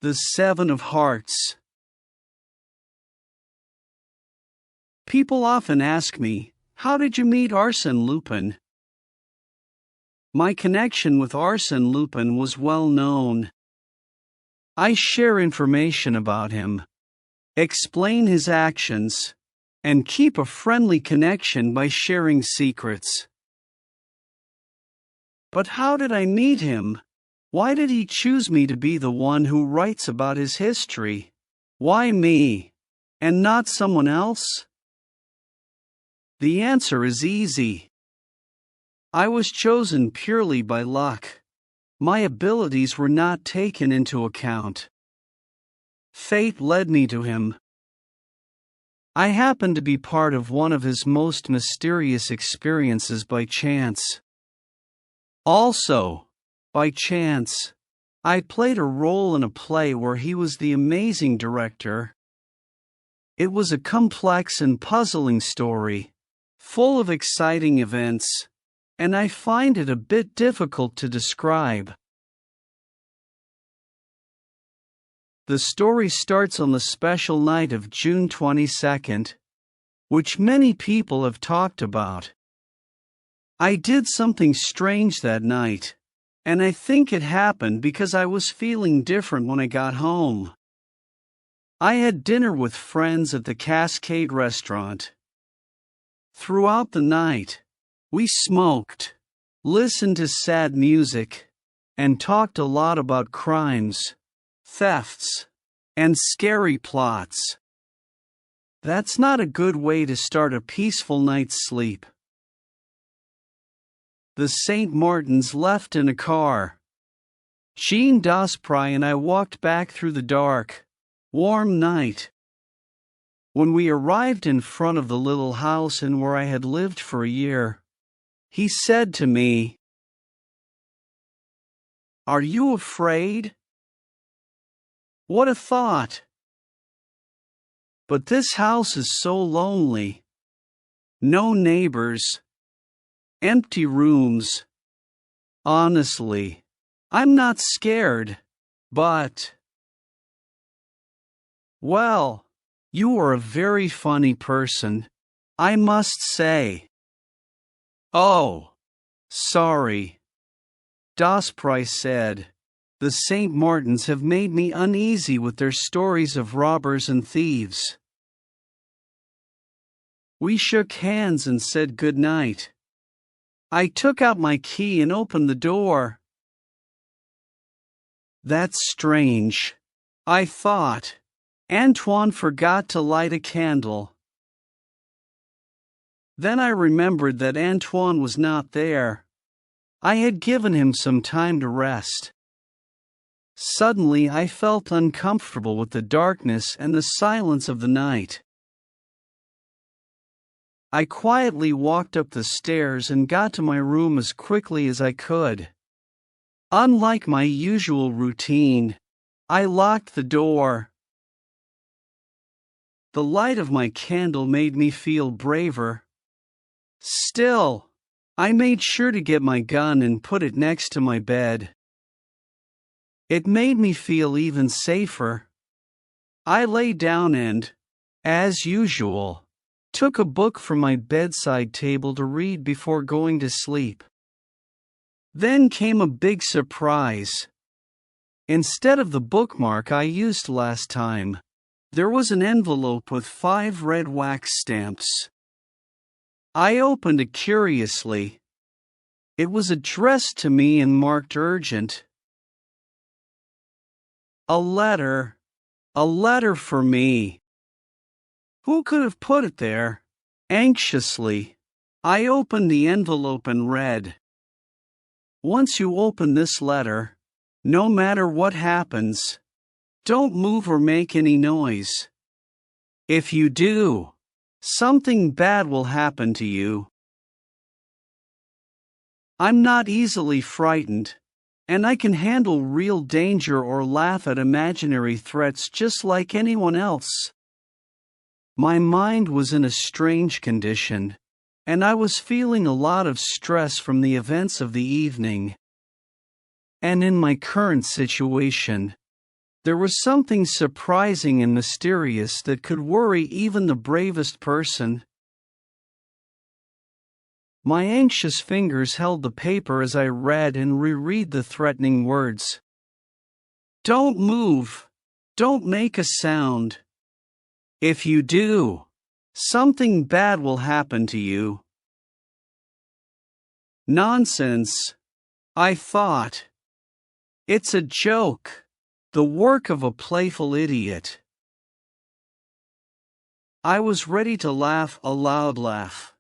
The Seven of Hearts. People often ask me, how did you meet Arsène Lupin? My connection with Arsène Lupin was well known. I share information about him, explain his actions, and keep a friendly connection by sharing secrets. But how did I meet him? Why did he choose me to be the one who writes about his history? Why me, and not someone else? The answer is easy. I was chosen purely by luck. My abilities were not taken into account. Fate led me to him. I happened to be part of one of his most mysterious experiences by chance. Also, by chance, I played a role in a play where he was the amazing director. It was a complex and puzzling story, full of exciting events, and I find it a bit difficult to describe. The story starts on the special night of June 22nd, which many people have talked about. I did something strange that night, and I think it happened because I was feeling different when I got home. I had dinner with friends at the Cascade restaurant. Throughout the night, we smoked, listened to sad music, and talked a lot about crimes, thefts, and scary plots. That's not a good way to start a peaceful night's sleep. The St. Martins left in a car. Jean Daspry and I walked back through the dark, warm night. When we arrived in front of the little house in where I had lived for a year, he said to me, "Are you afraid?" What a thought! But this house is so lonely. No neighbors. Empty rooms. Honestly, I'm not scared, but... Well, you are a very funny person, I must say. Oh, sorry. Daspry said, the St. Martins have made me uneasy with their stories of robbers and thieves. We shook hands and said good night. I took out my key and opened the door. That's strange, I thought. Antoine forgot to light a candle. Then I remembered that Antoine was not there. I had given him some time to rest. Suddenly I felt uncomfortable with the darkness and the silence of the night. I quietly walked up the stairs and got to my room as quickly as I could. Unlike my usual routine, I locked the door. The light of my candle made me feel braver. Still, I made sure to get my gun and put it next to my bed. It made me feel even safer. I lay down and, as usual, took a book from my bedside table to read before going to sleep. Then came a big surprise. Instead of the bookmark I used last time, there was an envelope with 5 red wax stamps. I opened it curiously. It was addressed to me and marked urgent. A letter for me. Who could have put it there? Anxiously, I opened the envelope and read, "Once you open this letter, no matter what happens, don't move or make any noise. If you do, something bad will happen to you." I'm not easily frightened, and I can handle real danger or laugh at imaginary threats just like anyone else. My mind was in a strange condition, and I was feeling a lot of stress from the events of the evening. And in my current situation, There was something surprising and mysterious that could worry even the bravest person. My anxious fingers held the paper as I read and reread the threatening words. Don't move. Don't make a sound. If you do, something bad will happen to you. Nonsense, I thought. It's a joke, the work of a playful idiot. I was ready to laugh a loud laugh.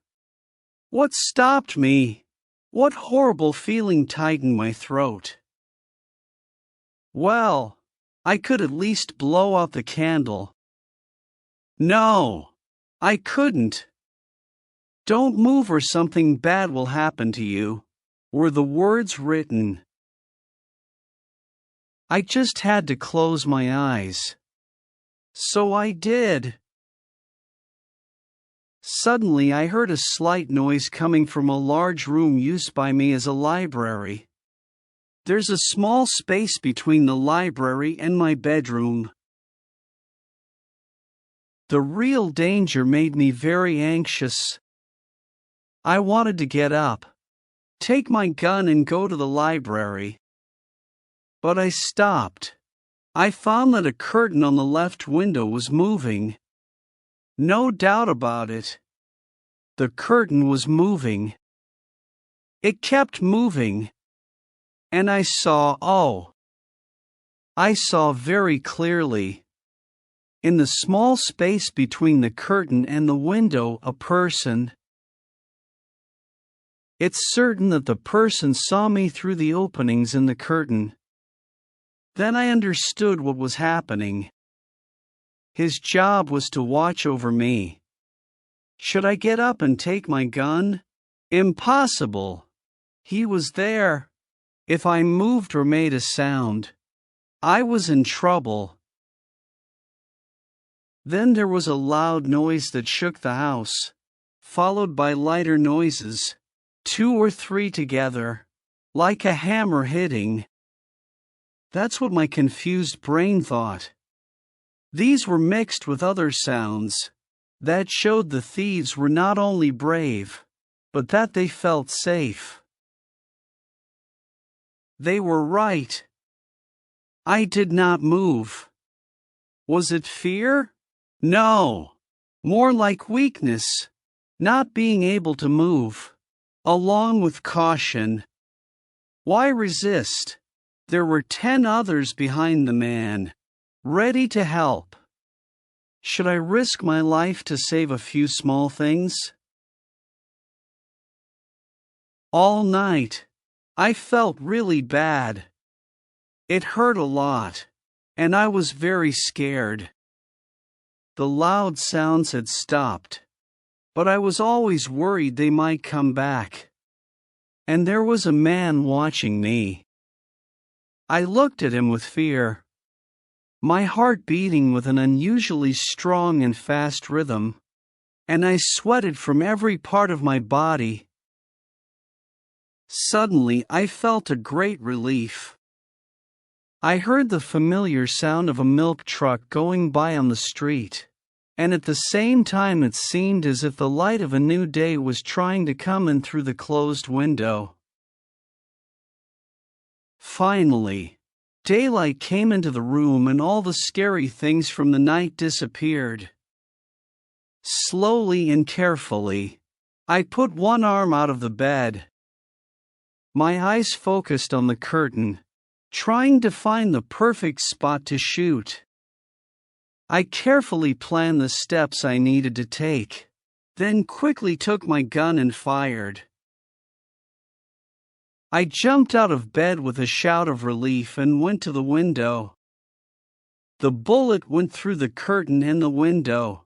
What stopped me? What horrible feeling tightened my throat? Well, I could at least blow out the candle. No, I couldn't. Don't move or something bad will happen to you, were the words written. I just had to close my eyes. So I did. Suddenly I heard a slight noise coming from a large room used by me as a library. There's a small space between the library and my bedroom. The real danger made me very anxious. I wanted to get up, take my gun and go to the library. But I stopped. I found that a curtain on the left window was moving. No doubt about it. The curtain was moving. It kept moving. And I saw very clearly. In the small space between the curtain and the window, a person. It's certain that the person saw me through the openings in the curtain. Then I understood what was happening. His job was to watch over me. Should I get up and take my gun? Impossible. He was there. If I moved or made a sound, I was in trouble. Then there was a loud noise that shook the house, followed by lighter noises, 2 or 3 together, like a hammer hitting. That's what my confused brain thought. These were mixed with other sounds that showed the thieves were not only brave, but that they felt safe. They were right. I did not move. Was it fear? No. More like weakness, not being able to move, along with caution. Why resist? There were 10 others behind the man, ready to help. Should I risk my life to save a few small things? All night, I felt really bad. It hurt a lot, and I was very scared. The loud sounds had stopped, but I was always worried they might come back. And there was a man watching me. I looked at him with fear, my heart beating with an unusually strong and fast rhythm, and I sweated from every part of my body. Suddenly I felt a great relief. I heard the familiar sound of a milk truck going by on the street, and at the same time it seemed as if the light of a new day was trying to come in through the closed window. Finally, daylight came into the room and all the scary things from the night disappeared. Slowly and carefully, I put one arm out of the bed. My eyes focused on the curtain, trying to find the perfect spot to shoot. I carefully planned the steps I needed to take, then quickly took my gun and fired. I jumped out of bed with a shout of relief and went to the window. The bullet went through the curtain and the window,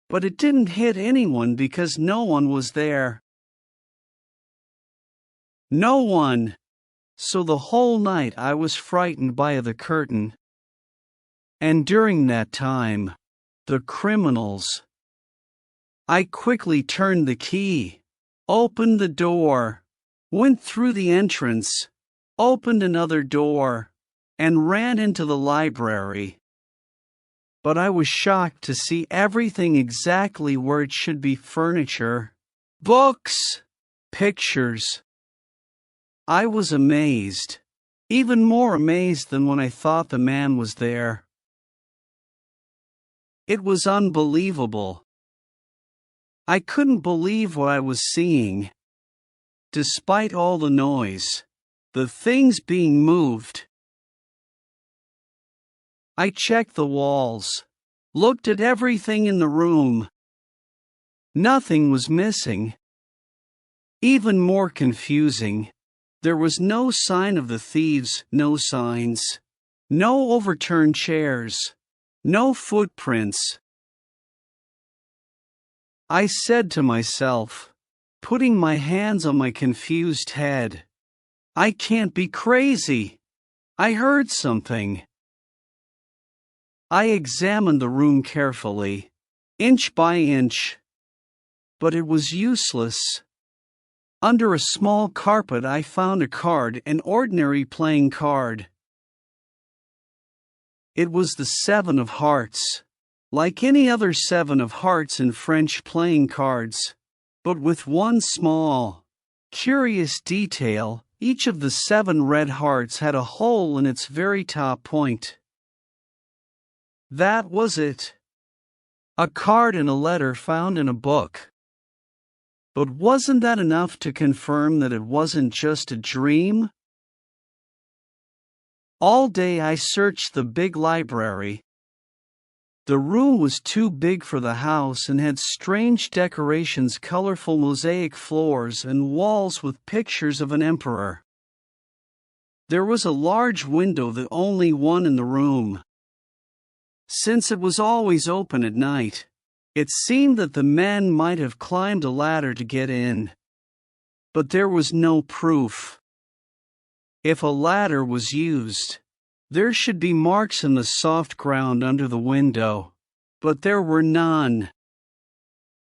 but it didn't hit anyone because no one was there. No one. So the whole night I was frightened by the curtain. And during that time, the criminals. I quickly turned the key, opened the door, went through the entrance, opened another door, and ran into the library. But I was shocked to see everything exactly where it should be: furniture, books, pictures. I was amazed, even more amazed than when I thought the man was there. It was unbelievable. I couldn't believe what I was seeing. Despite all the noise, the things being moved. I checked the walls, looked at everything in the room. Nothing was missing. Even more confusing, there was no sign of the thieves, no signs, no overturned chairs, no footprints. I said to myself, putting my hands on my confused head, I can't be crazy. I heard something. I examined the room carefully, inch by inch. But it was useless. Under a small carpet I found a card, an ordinary playing card. It was the 7 of hearts, like any other 7 of hearts in French playing cards, but with one small, curious detail: each of the 7 red hearts had a hole in its very top point. That was it. A card and a letter found in a book. But wasn't that enough to confirm that it wasn't just a dream? All day I searched the big library. The room was too big for the house and had strange decorations, colorful mosaic floors, and walls with pictures of an emperor. There was a large window, the only one in the room. Since it was always open at night, it seemed that the men might have climbed a ladder to get in. But there was no proof. If a ladder was used, there should be marks in the soft ground under the window, but there were none.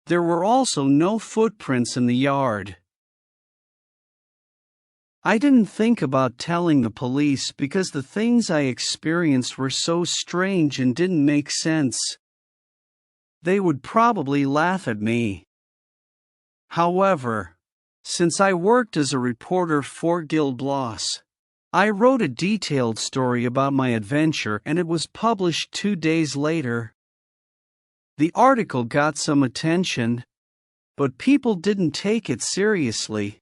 There were also no footprints in the yard. I didn't think about telling the police because the things I experienced were so strange and didn't make sense. They would probably laugh at me. However, since I worked as a reporter for Gil Blas, I wrote a detailed story about my adventure and it was published 2 days later. The article got some attention, but people didn't take it seriously.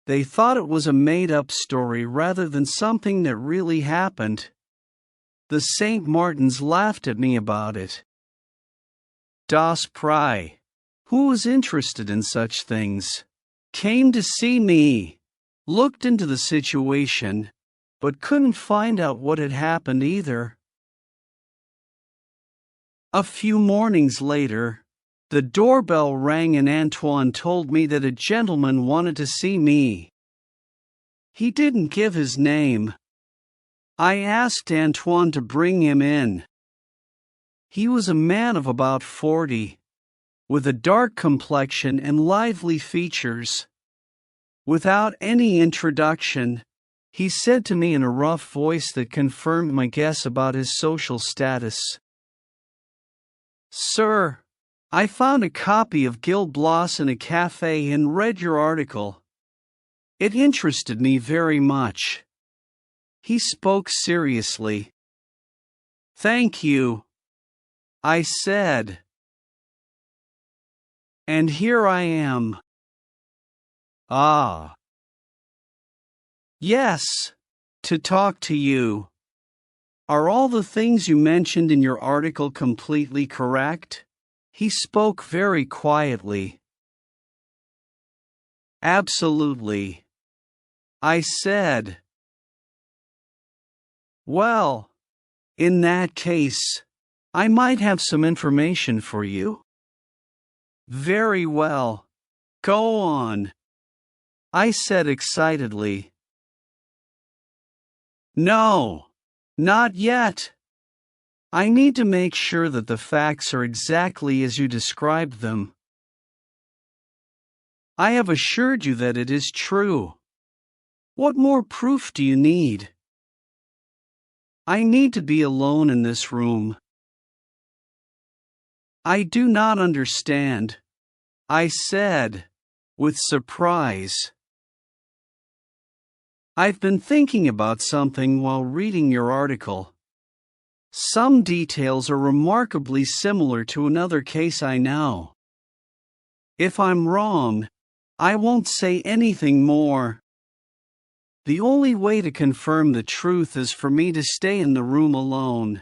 They thought it was a made-up story rather than something that really happened. The St. Martins laughed at me about it. Das Pry, who was interested in such things, came to see me, looked into the situation, but couldn't find out what had happened either. A few mornings later, the doorbell rang and Antoine told me that a gentleman wanted to see me. He didn't give his name. I asked Antoine to bring him in. He was a man of about 40, with a dark complexion and lively features. Without any introduction, he said to me in a rough voice that confirmed my guess about his social status, "Sir, I found a copy of Gil Blas in a cafe and read your article. It interested me very much." He spoke seriously. "Thank you," I said. "And here I am." "Ah. Yes, to talk to you. Are all the things you mentioned in your article completely correct?" He spoke very quietly. "Absolutely," I said. "Well, in that case, I might have some information for you." "Very well. Go on," I said excitedly. "No, not yet. I need to make sure that the facts are exactly as you described them." "I have assured you that it is true. What more proof do you need?" I need to be alone in this room. I do not understand, I said, with surprise. I've been thinking about something while reading your article. Some details are remarkably similar to another case I know. If I'm wrong, I won't say anything more. The only way to confirm the truth is for me to stay in the room alone.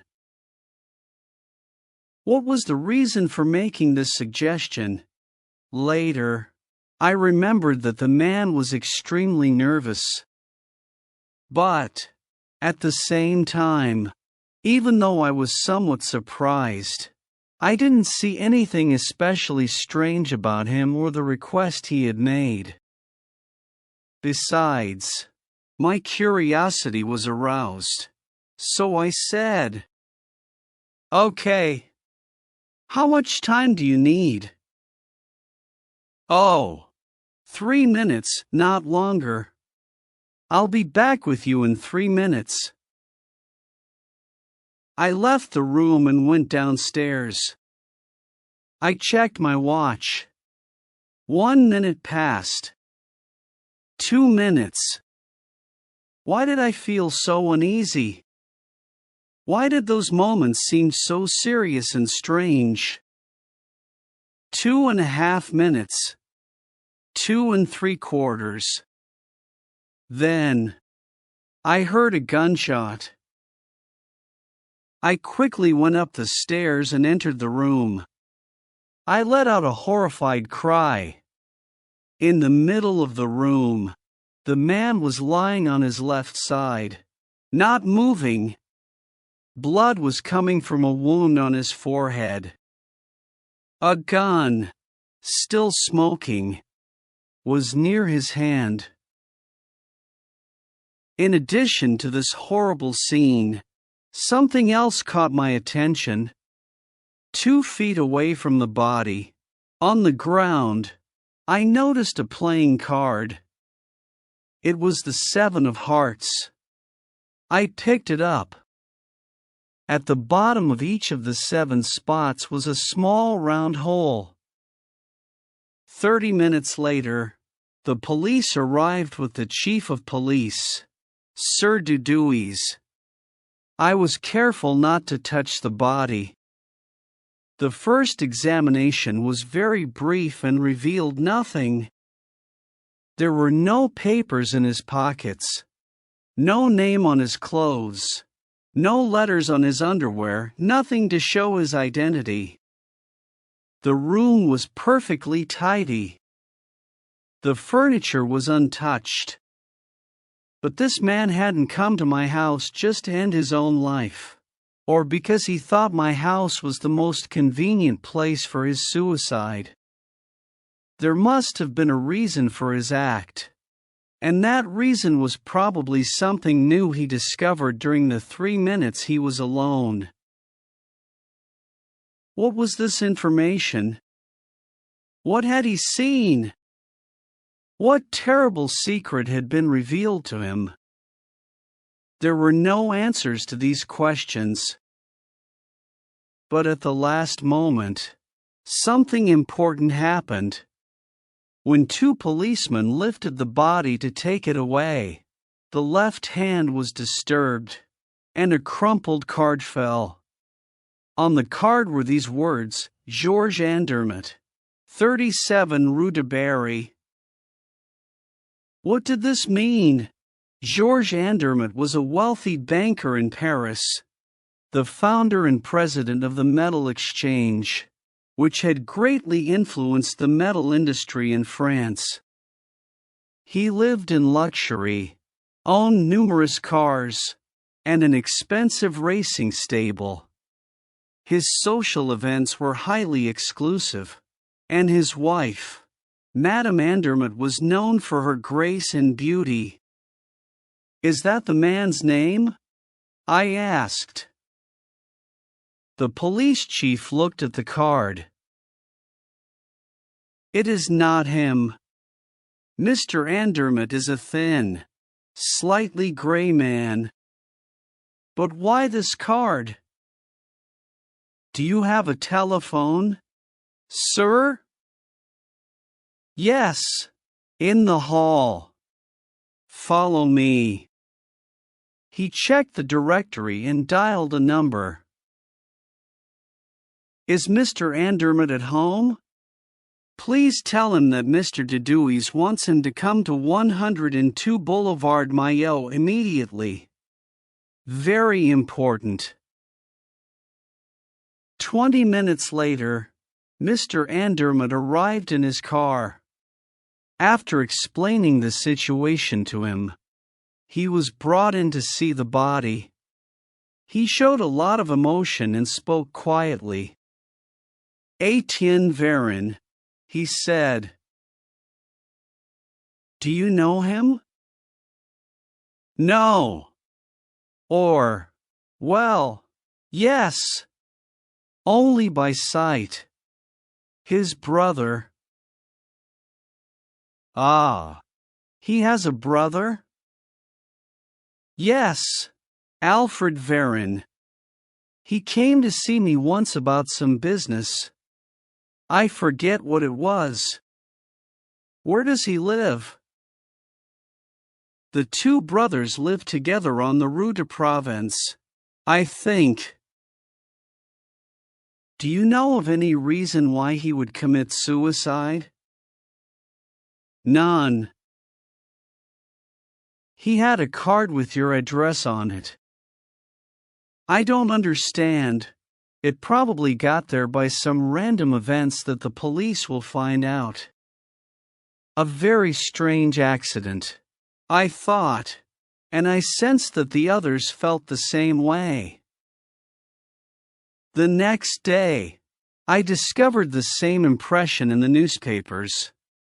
What was the reason for making this suggestion? Later, I remembered that the man was extremely nervous. But, at the same time, even though I was somewhat surprised, I didn't see anything especially strange about him or the request he had made. Besides, my curiosity was aroused, so I said, "Okay. How much time do you need?" "Oh, 3 minutes, not longer. I'll be back with you in 3 minutes." I left the room and went downstairs. I checked my watch. 1 minute passed. 2 minutes. Why did I feel so uneasy? Why did those moments seem so serious and strange? 2.5 minutes. 2 3/4. Then, I heard a gunshot. I quickly went up the stairs and entered the room. I let out a horrified cry. In the middle of the room, the man was lying on his left side, not moving. Blood was coming from a wound on his forehead. A gun, still smoking, was near his hand. In addition to this horrible scene, something else caught my attention. 2 feet away from the body, on the ground, I noticed a playing card. It was the 7 of hearts. I picked it up. At the bottom of each of the 7 spots was a small round hole. 30 minutes later, the police arrived with the chief of police, Sir Dudouis. I was careful not to touch the body. The first examination was very brief and revealed nothing. There were no papers in his pockets, no name on his clothes, no letters on his underwear, nothing to show his identity. The room was perfectly tidy. The furniture was untouched. But this man hadn't come to my house just to end his own life, or because he thought my house was the most convenient place for his suicide. There must have been a reason for his act, and that reason was probably something new he discovered during the 3 minutes he was alone. What was this information? What had he seen? What terrible secret had been revealed to him? There were no answers to these questions. But at the last moment, something important happened. When 2 policemen lifted the body to take it away, the left hand was disturbed, and a crumpled card fell. On the card were these words, Georges Andermatt, 37 Rue de Berry. What did this mean? Georges Andermatt was a wealthy banker in Paris, the founder and president of the metal exchange, which had greatly influenced the metal industry in France. He lived in luxury, owned numerous cars, and an expensive racing stable. His social events were highly exclusive, and his wife, Madame Andermatt, was known for her grace and beauty. "Is that the man's name?" I asked. The police chief looked at the card. "It is not him. Mr. Andermatt is a thin, slightly gray man. But why this card? Do you have a telephone, sir? Yes, in the hall. Follow me. He checked the directory and dialed a number. Is Mr. Andermatt at home? Please tell him that Mr. Dudouis wants him to come to 102 Boulevard Maillot immediately. Very important. 20 minutes later, Mr. Andermatt arrived in his car. After explaining the situation to him, he was brought in to see the body. He showed a lot of emotion and spoke quietly. Etienne Vérin, he said. Do you know him? No. Or, well, yes. Only by sight. His brother. Ah. He has a brother? Yes. Alfred Vérin. He came to see me once about some business. I forget what it was. Where does he live? The two brothers live together on the Rue de Provence, I think. Do you know of any reason why he would commit suicide? None. He had a card with your address on it. I don't understand. It probably got there by some random events that the police will find out. A very strange accident, I thought, and I sensed that the others felt the same way. The next day, I discovered the same impression in the newspapers,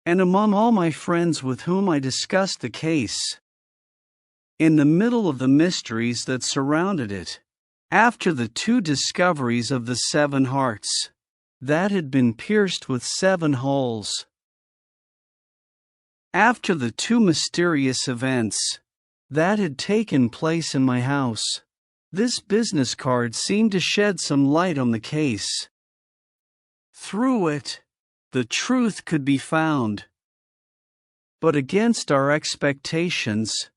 and among all my friends with whom I discussed the case. In the middle of the mysteries that surrounded it, after the two discoveries of the 7 hearts, that had been pierced with 7 holes. After the 2 mysterious events that had taken place in my house, this business card seemed to shed some light on the case. Through it, the truth could be found. But against our expectations,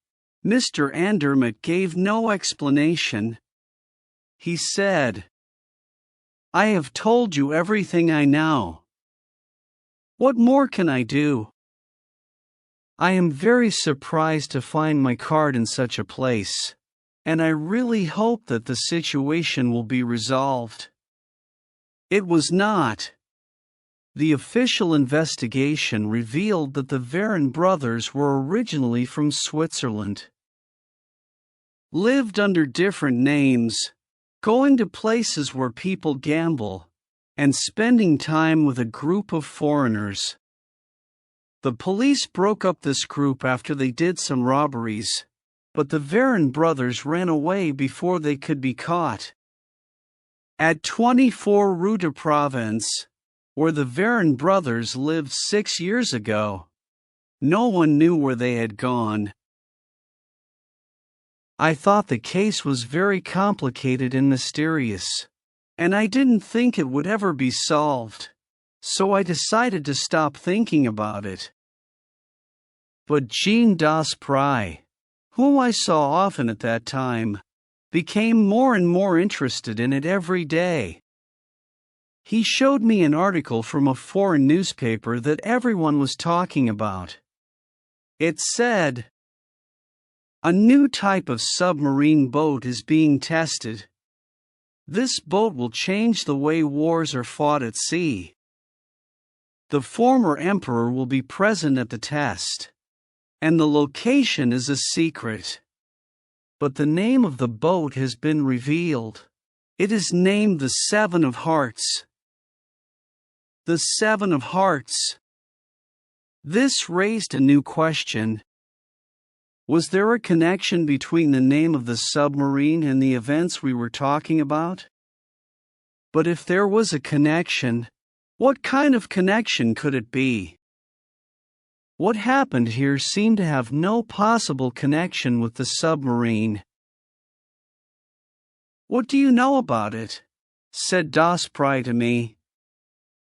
Mr. Andermatt gave no explanation. He said, I have told you everything I know. What more can I do? I am very surprised to find my card in such a place, and I really hope that the situation will be resolved. It was not. The official investigation revealed that the Vérin brothers were originally from Switzerland. Lived under different names, going to places where people gamble, and spending time with a group of foreigners. The police broke up this group after they did some robberies, but the Vérin brothers ran away before they could be caught. At 24 Rue de Provence, where the Vérin brothers lived 6 years ago, no one knew where they had gone. I thought the case was very complicated and mysterious, and I didn't think it would ever be solved, so I decided to stop thinking about it. But Jean Daspry, whom I saw often at that time, became more and more interested in it every day. He showed me an article from a foreign newspaper that everyone was talking about. It said, a new type of submarine boat is being tested. This boat will change the way wars are fought at sea. The former emperor will be present at the test, and the location is a secret. But the name of the boat has been revealed. It is named the 7 of Hearts. The 7 of Hearts. This raised a new question. Was there a connection between the name of the submarine and the events we were talking about? But if there was a connection, what kind of connection could it be? What happened here seemed to have no possible connection with the submarine. "What do you know about it?" said Das Pry to me.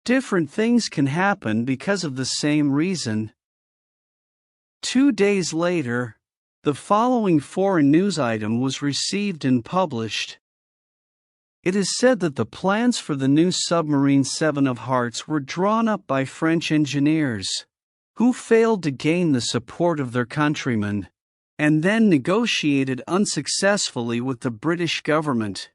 "Different things can happen because of the same reason." 2 days later, the following foreign news item was received and published. It is said that the plans for the new submarine Seven of Hearts were drawn up by French engineers, who failed to gain the support of their countrymen, and then negotiated unsuccessfully with the British government.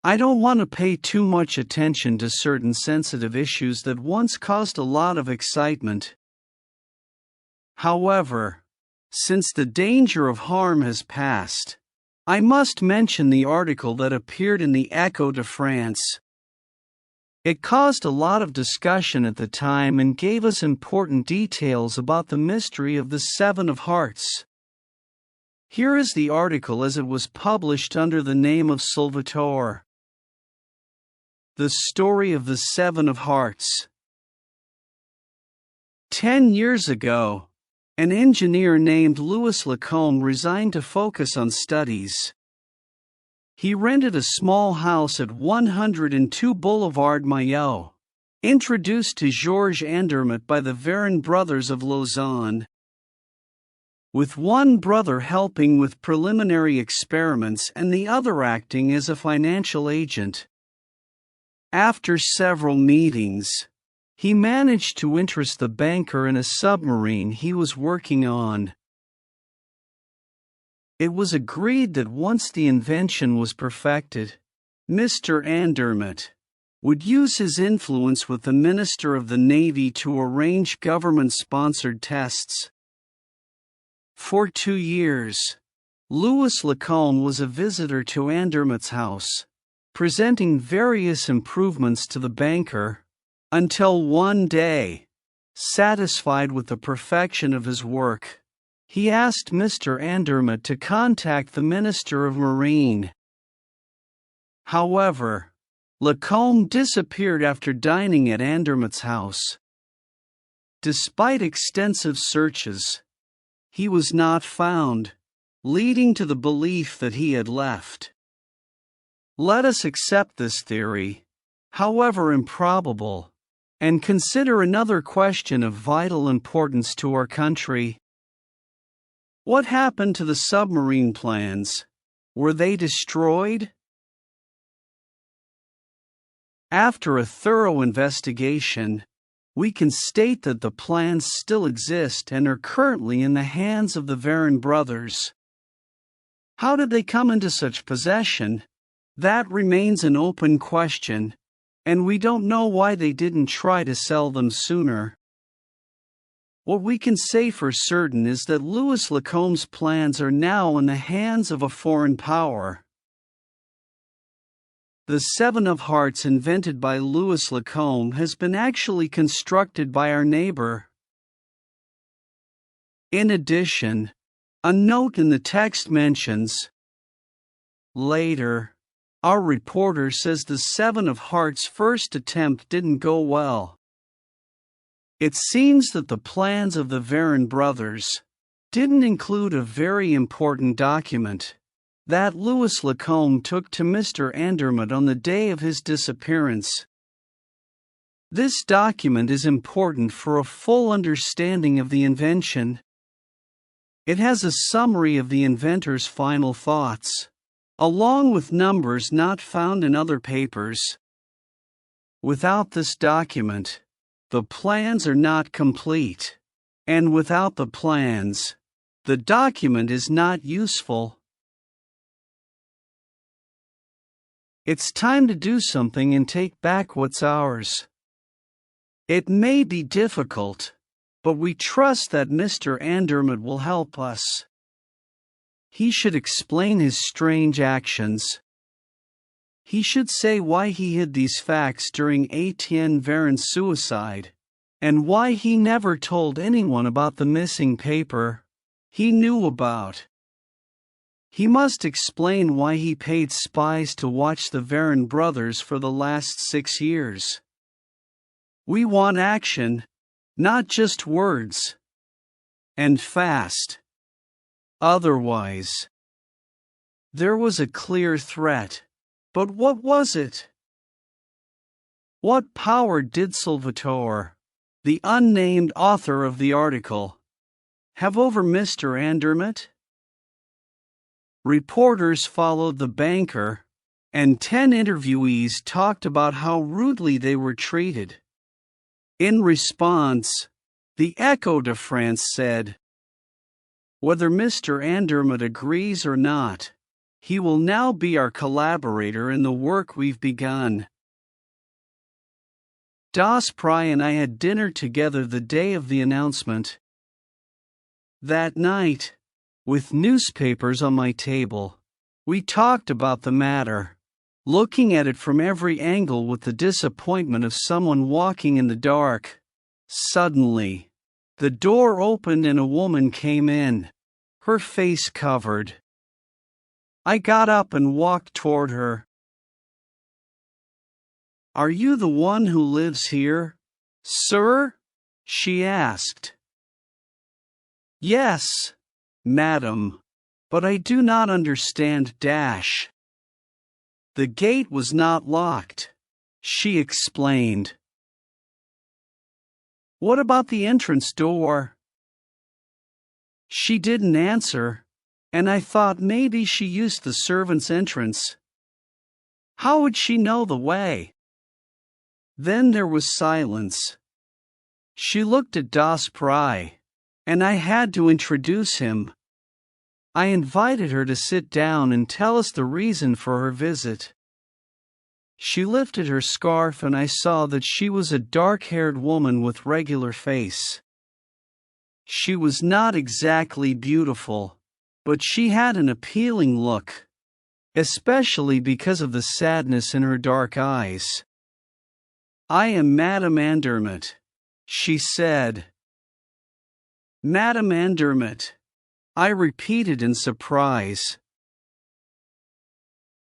I don't want to pay too much attention to certain sensitive issues that once caused a lot of excitement. However, since the danger of harm has passed, I must mention the article that appeared in the Echo de France. It caused a lot of discussion at the time and gave us important details about the mystery of the Seven of Hearts. Here is the article as it was published under the name of Salvatore. The Story of the Seven of Hearts. 10 years ago, an engineer named Louis Lacombe resigned to focus on studies. He rented a small house at 102 Boulevard Maillot, introduced to Georges Andermatt by the Varin brothers of Lausanne, with one brother helping with preliminary experiments and the other acting as a financial agent. After several meetings, he managed to interest the banker in a submarine he was working on. It was agreed that once the invention was perfected, Mr. Andermatt would use his influence with the Minister of the Navy to arrange government-sponsored tests. For 2 years, Louis Lacombe was a visitor to Andermatt's house, presenting various improvements to the banker, until one day, satisfied with the perfection of his work, he asked Mr. Andermatt to contact the Minister of Marine. However, Lacombe disappeared after dining at Andermatt's house. Despite extensive searches, he was not found, leading to the belief that he had left. Let us accept this theory, however improbable, and consider another question of vital importance to our country. What happened to the submarine plans? Were they destroyed? After a thorough investigation, we can state that the plans still exist and are currently in the hands of the Varin brothers. How did they come into such possession? That remains an open question, and we don't know why they didn't try to sell them sooner. What we can say for certain is that Louis Lacombe's plans are now in the hands of a foreign power. The Seven of Hearts invented by Louis Lacombe has been actually constructed by our neighbor. In addition, a note in the text mentions, later, our reporter says the Seven of Hearts' first attempt didn't go well. It seems that the plans of the Varin brothers didn't include a very important document that Louis Lacombe took to Mr. Andermatt on the day of his disappearance. This document is important for a full understanding of the invention. It has a summary of the inventor's final thoughts, along with numbers not found in other papers. Without this document, the plans are not complete, and without the plans, the document is not useful. It's time to do something and take back what's ours. It may be difficult, but we trust that Mr. Andermatt will help us. He should explain his strange actions. He should say why he hid these facts during Etienne Varin's suicide, and why he never told anyone about the missing paper he knew about. He must explain why he paid spies to watch the Varin brothers for the last 6 years. We want action, not just words. And fast. Otherwise, There was a clear threat. But what was it? What power did Salvatore, the unnamed author of the article, have over Mr. Andermatt? Reporters followed the banker, and 10 interviewees talked about how rudely they were treated. In response, the Echo de France said, "Whether Mr. Andermatt agrees or not, he will now be our collaborator in the work we've begun." Daspry and I had dinner together the day of the announcement. That night, with newspapers on my table, we talked about the matter, looking at it from every angle with the disappointment of someone walking in the dark. Suddenly, the door opened and a woman came in, her face covered. I got up and walked toward her. "Are you the one who lives here, sir?" she asked. "Yes, madam, but I do not understand dash." "The gate was not locked," she explained. "What about the entrance door?" She didn't answer, and I thought maybe she used the servants' entrance. How would she know the way? Then there was silence. She looked at Daspry, and I had to introduce him. I invited her to sit down and tell us the reason for her visit. She lifted her scarf and I saw that she was a dark-haired woman with regular face. She was not exactly beautiful, but she had an appealing look, especially because of the sadness in her dark eyes. "I am Madame Andermatt," she said. "Madame Andermatt," I repeated in surprise.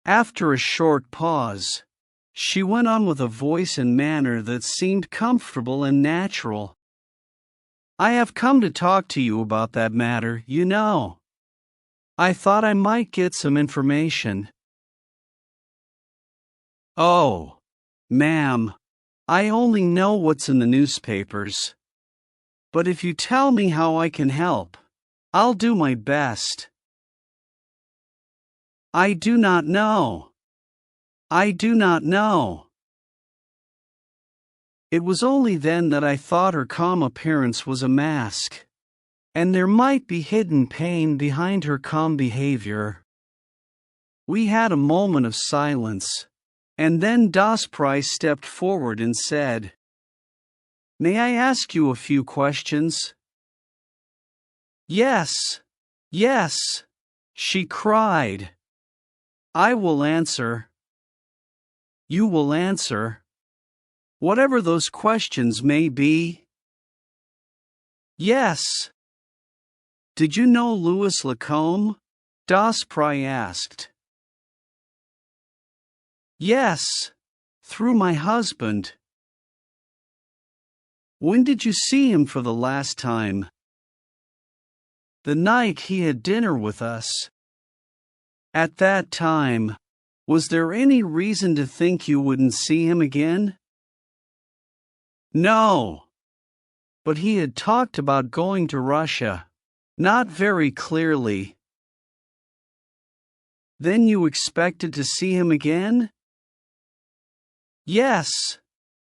After a short pause, she went on with a voice and manner that seemed comfortable and natural. "I have come to talk to you about that matter, you know. I thought I might get some information." "Oh, ma'am, I only know what's in the newspapers. But if you tell me how I can help, I'll do my best." "I do not know. I do not know." It was only then that I thought her calm appearance was a mask, and there might be hidden pain behind her calm behavior. We had a moment of silence, and then Daspry stepped forward and said, "May I ask you a few questions?" "Yes, yes," she cried. "I will answer." "You will answer? Whatever those questions may be?" "Yes." "Did you know Louis Lacombe?" Daspry asked. "Yes, through my husband." "When did you see him for the last time?" "The night he had dinner with us." "At that time, was there any reason to think you wouldn't see him again?" "No. But he had talked about going to Russia. Not very clearly." "Then you expected to see him again?" "Yes.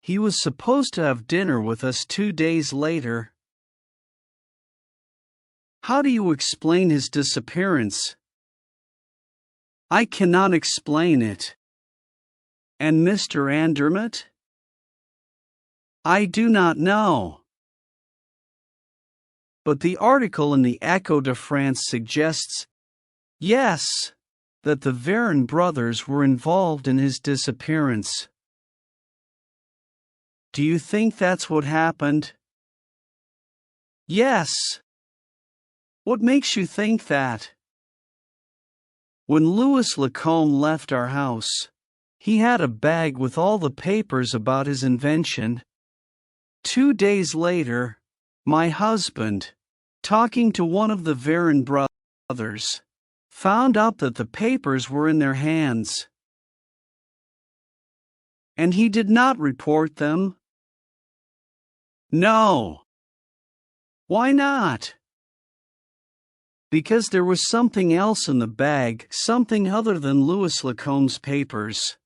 He was supposed to have dinner with us 2 days later." "How do you explain his disappearance?" "I cannot explain it." "And Mr. Andermatt?" "I do not know." But the article in the Echo de France suggests, yes, that the Varenne brothers were involved in his disappearance. Do you think that's what happened? Yes. What makes you think that? When Louis Lacombe left our house, he had a bag with all the papers about his invention. 2 days later, my husband, talking to one of the Varenne brothers, found out that the papers were in their hands. And he did not report them? No. Why not? Because there was something else in the bag, something other than Louis Lacombe's papers.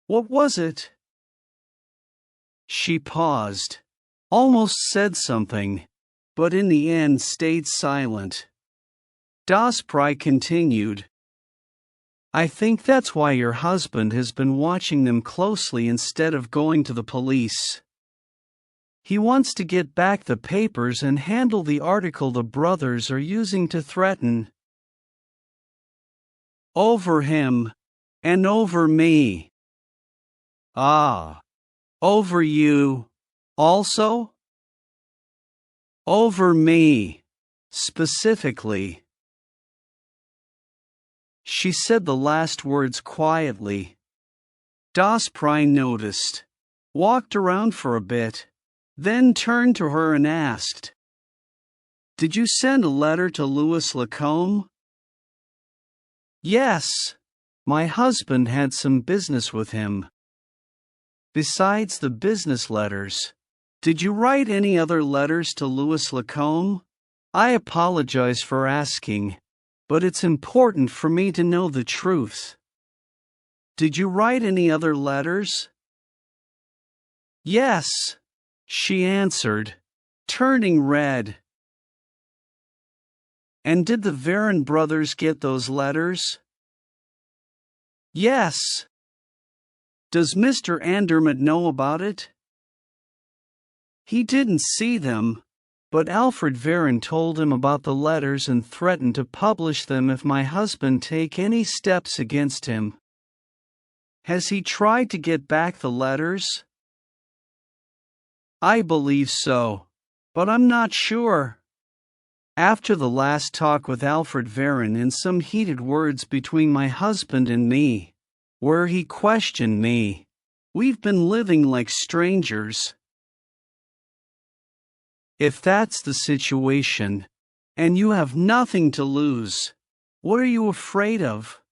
What was it? She paused, almost said something, but in the end stayed silent. Daspry continued. I think that's why your husband has been watching them closely instead of going to the police. He wants to get back the papers and handle the article the brothers are using to threaten. Over him, and over me. Ah, over you, also? Over me, specifically. She said the last words quietly. Daspry noticed, walked around for a bit, then turned to her and asked, Did you send a letter to Louis Lacombe? Yes, my husband had some business with him. Besides the business letters, did you write any other letters to Louis Lacombe? I apologize for asking, but it's important for me to know the truth. Did you write any other letters? Yes, she answered, turning red. And did the Varon brothers get those letters? Yes. Does Mr. Andermatt know about it? He didn't see them, but Alfred Varon told him about the letters and threatened to publish them if my husband take any steps against him. Has he tried to get back the letters? I believe so, but I'm not sure. After the last talk with Alfred Varon and some heated words between my husband and me, where he questioned me, we've been living like strangers. If that's the situation, and you have nothing to lose, what are you afraid of?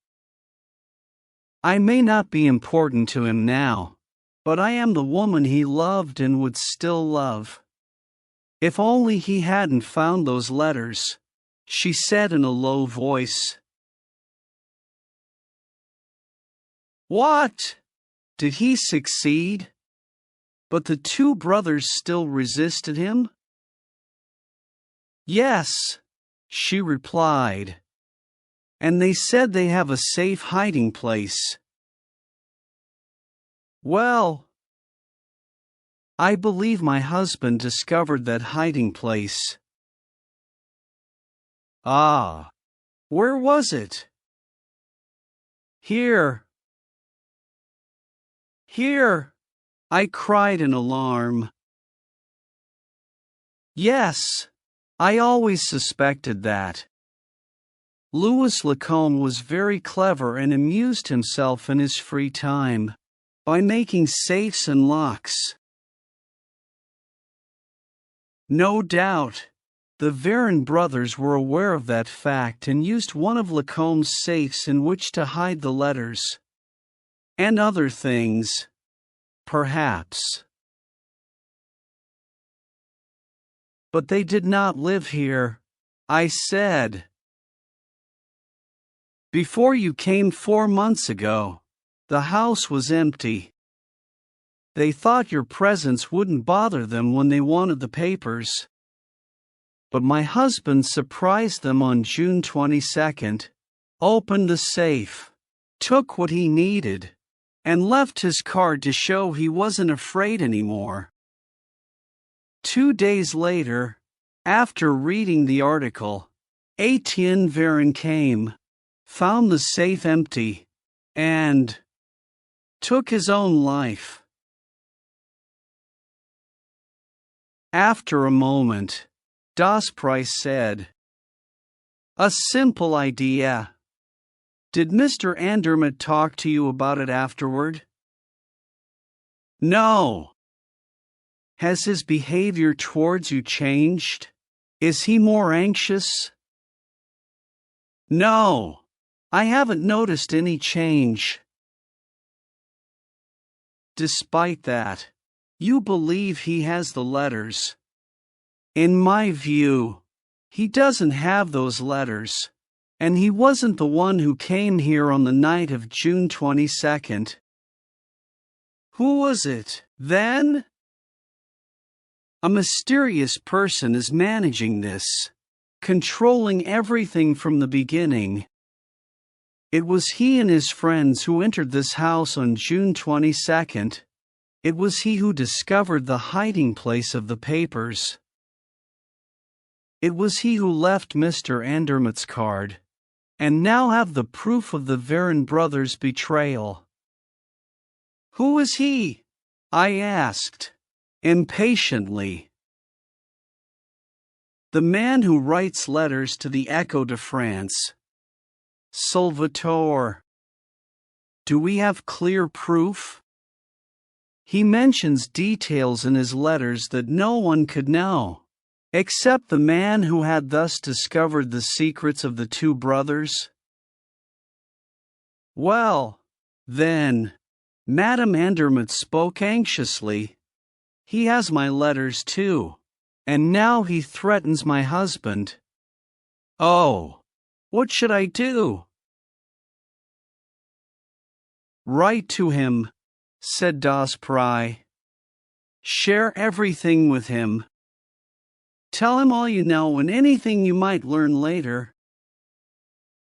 I may not be important to him now, but I am the woman he loved and would still love. If only he hadn't found those letters, she said in a low voice. What? Did he succeed? But the two brothers still resisted him? Yes, she replied. And they said they have a safe hiding place. Well, I believe my husband discovered that hiding place. Ah, where was it? Here. Here, I cried in alarm. Yes, I always suspected that. Louis Lacombe was very clever and amused himself in his free time by making safes and locks. No doubt, the Varon brothers were aware of that fact and used one of Lacombe's safes in which to hide the letters. And other things, perhaps. But they did not live here, I said. Before you came 4 months ago, the house was empty. They thought your presence wouldn't bother them when they wanted the papers. But my husband surprised them on June 22nd, opened the safe, took what he needed, and left his card to show he wasn't afraid anymore. 2 days later, after reading the article, Etienne Varon came, found the safe empty, and took his own life. After a moment, Daspry said, A simple idea. Did Mr. Andermatt talk to you about it afterward? No. Has his behavior towards you changed? Is he more anxious? No, I haven't noticed any change. Despite that, you believe he has the letters. In my view, he doesn't have those letters, and he wasn't the one who came here on the night of June 22nd. Who was it, then? A mysterious person is managing this, controlling everything from the beginning. It was he and his friends who entered this house on June 22nd. It was he who discovered the hiding place of the papers. It was he who left Mr. Andermatt's card, and now have the proof of the Varin brothers' betrayal. Who is he? I asked, impatiently. The man who writes letters to the Echo de France. Salvatore. Do we have clear proof? He mentions details in his letters that no one could know, except the man who had thus discovered the secrets of the two brothers. Well, then, Madame Andermatt spoke anxiously. He has my letters too, and now he threatens my husband. Oh, what should I do? Write to him, said Daspry. Share everything with him. Tell him all you know and anything you might learn later.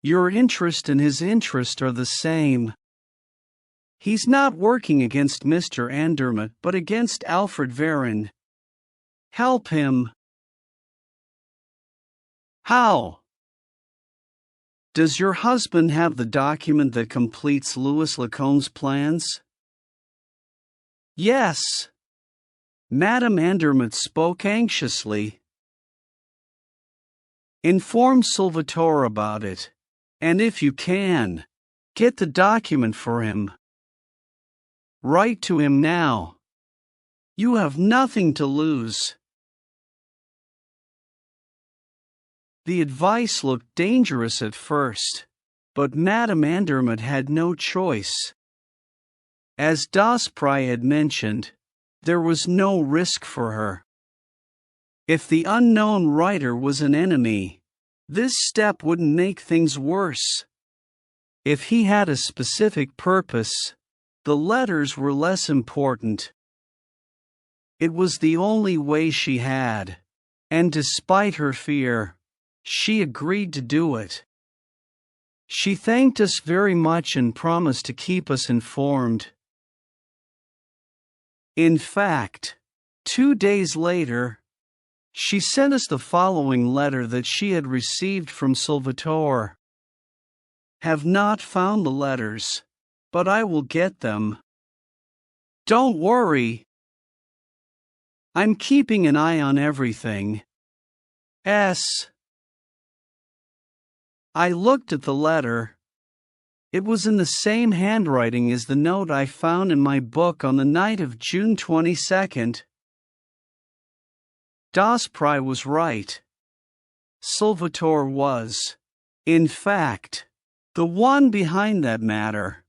Your interest and his interest are the same. He's not working against Mr. Andermatt but against Alfred Varin. Help him. How? Does your husband have the document that completes Louis Lacombe's plans? Yes. Madame Andermatt spoke anxiously. Inform Salvatore about it, and if you can, get the document for him. Write to him now. You have nothing to lose. The advice looked dangerous at first, but Madame Andermatt had no choice. As Daspry had mentioned, there was no risk for her. If the unknown writer was an enemy, this step wouldn't make things worse. If he had a specific purpose, the letters were less important. It was the only way she had, and despite her fear, she agreed to do it. She thanked us very much and promised to keep us informed. In fact, 2 days later, she sent us the following letter that she had received from Salvatore. Have not found the letters, but I will get them. Don't worry. I'm keeping an eye on everything. S. I looked at the letter. It was in the same handwriting as the note I found in my book on the night of June 22nd. Daspry was right. Salvatore was, in fact, the one behind that matter.